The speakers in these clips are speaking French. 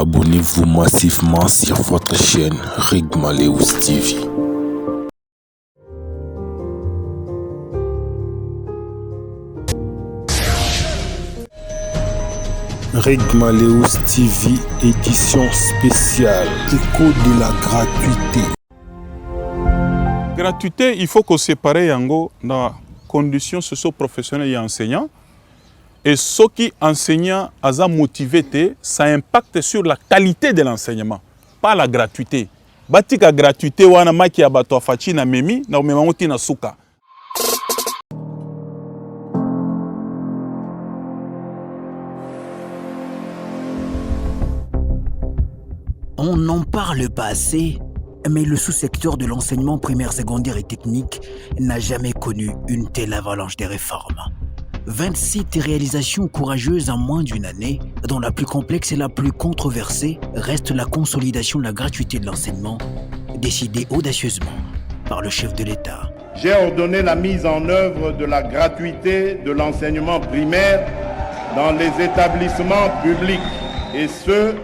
Abonnez-vous massivement sur votre chaîne Rigmaleus TV. Rigmaleus TV, édition spéciale, écho de la gratuité. Gratuité, il faut qu'on sépare yango dans conditions socio-professionnelles et enseignants. Et ceux qui enseignent à motivé, ça impacte sur la qualité de l'enseignement, pas la gratuité. Batika gratuité wana maki abato afachi na memi na umemangoti na suka. On n'en parle pas assez, mais le sous-secteur de l'enseignement primaire, secondaire et technique n'a jamais connu une telle avalanche de réformes. 27 réalisations courageuses en moins d'une année, dont la plus complexe et la plus controversée reste la consolidation de la gratuité de l'enseignement, décidée audacieusement par le chef de l'État. J'ai ordonné la mise en œuvre de la gratuité de l'enseignement primaire dans les établissements publics, et ce,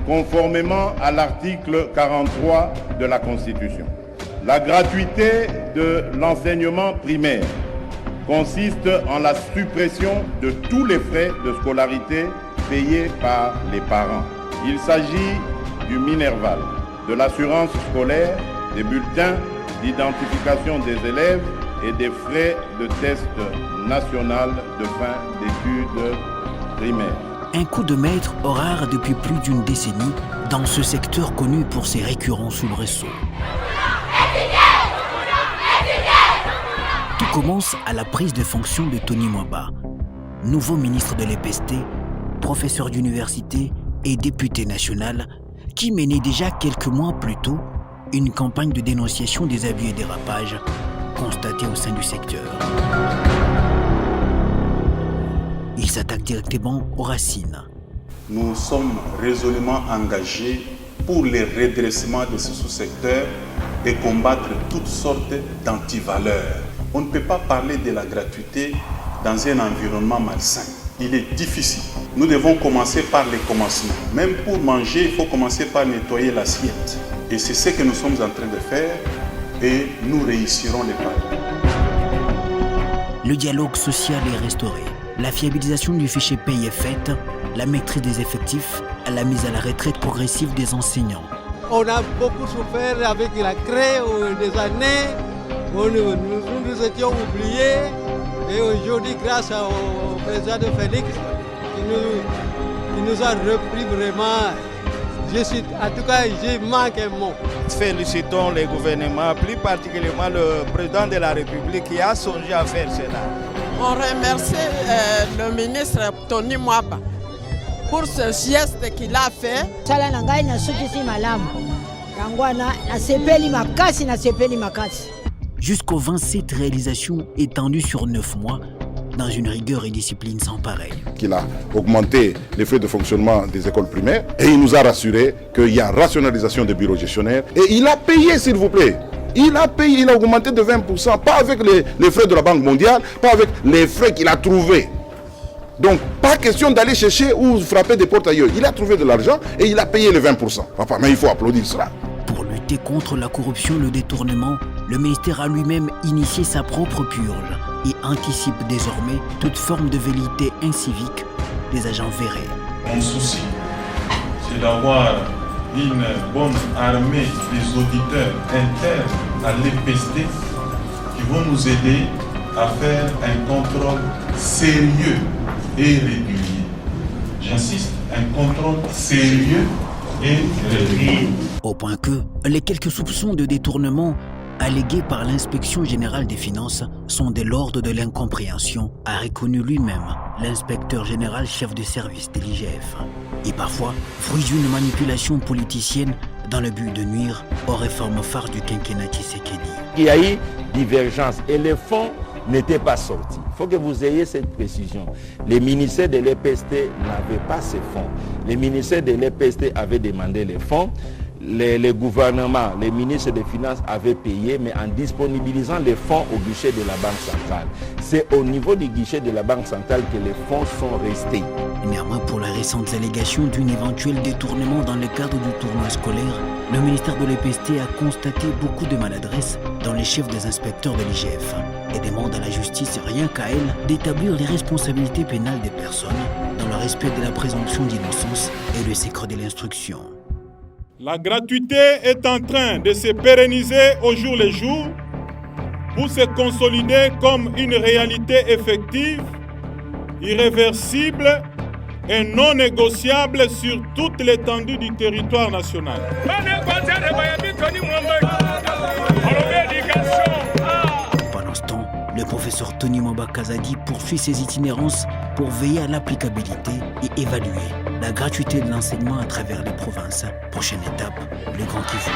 conformément à l'article 43 de la Constitution. La gratuité de l'enseignement primaire consiste en la suppression de tous les frais de scolarité payés par les parents. Il s'agit du Minerval, de l'assurance scolaire, des bulletins d'identification des élèves et des frais de test national de fin d'études primaires. Un coup de maître rare depuis plus d'une décennie dans ce secteur connu pour ses récurrents soubresauts. Tout commence à la prise de fonction de Tony Mwaba, nouveau ministre de l'EPST, professeur d'université et député national, qui menait déjà quelques mois plus tôt une campagne de dénonciation des abus et dérapages constatés au sein du secteur. Il s'attaque directement aux racines. Nous sommes résolument engagés pour le redressement de ce sous-secteur et combattre toutes sortes d'antivaleurs. On ne peut pas parler de la gratuité dans un environnement malsain. Il est difficile. Nous devons commencer par les commencements. Même pour manger, il faut commencer par nettoyer l'assiette. Et c'est ce que nous sommes en train de faire et nous réussirons les pas. Le dialogue social est restauré. La fiabilisation du fichier paye est faite. La maîtrise des effectifs, la mise à la retraite progressive des enseignants. On a beaucoup souffert avec la craie des années. Nous étions oubliés et aujourd'hui, grâce au président de Félix, il nous a repris vraiment. En tout cas, je manque un mot. Félicitons le gouvernement, plus particulièrement le président de la République qui a songé à faire cela. On remercie le ministre Tony Mwaba pour ce geste qu'il a fait. Jusqu'aux 27 réalisations étendues sur 9 mois, dans une rigueur et discipline sans pareil. Il a augmenté les frais de fonctionnement des écoles primaires et il nous a rassuré qu'il y a rationalisation des bureaux gestionnaires. Et il a payé, s'il vous plaît. Il a payé, il a augmenté de 20%, pas avec les frais de la Banque mondiale, pas avec les frais qu'il a trouvés. Donc, pas question d'aller chercher ou frapper des portes ailleurs. Il a trouvé de l'argent et il a payé les 20%. Enfin, mais il faut applaudir cela. Pour lutter contre la corruption, le détournement, le ministère a lui-même initié sa propre purge et anticipe désormais toute forme de velléité incivique des agents vérés. Mon souci, c'est d'avoir une bonne armée des auditeurs internes à l'EPST qui vont nous aider à faire un contrôle sérieux et régulier. J'insiste, un contrôle sérieux et régulier. Au point que les quelques soupçons de détournement allégués par l'inspection générale des finances sont de l'ordre de l'incompréhension, a reconnu lui-même l'inspecteur général chef de service de l'IGF. Et parfois, fruit d'une manipulation politicienne dans le but de nuire aux réformes phares du quinquennat Tshisekedi. Il y a eu divergence et les fonds n'étaient pas sortis. Il faut que vous ayez cette précision. Les ministères de l'EPST n'avaient pas ces fonds. Les ministères de l'EPST avaient demandé les fonds. Les gouvernements, les ministres des Finances avaient payé, mais en disponibilisant les fonds au guichet de la Banque centrale. C'est au niveau du guichet de la Banque centrale que les fonds sont restés. Néanmoins, pour les récentes allégations d'un éventuel détournement dans le cadre du tournoi scolaire, le ministère de l'EPST a constaté beaucoup de maladresse dans les chefs des inspecteurs de l'IGF et demande à la justice, rien qu'à elle, d'établir les responsabilités pénales des personnes dans le respect de la présomption d'innocence et le secret de l'instruction. La gratuité est en train de se pérenniser au jour le jour pour se consolider comme une réalité effective, irréversible et non négociable sur toute l'étendue du territoire national. Pendant ce temps, le professeur Tony Mwamba Kazadi poursuit ses itinérances pour veiller à l'applicabilité et évaluer la gratuité de l'enseignement à travers les provinces. Prochaine étape, le Grand Kivu.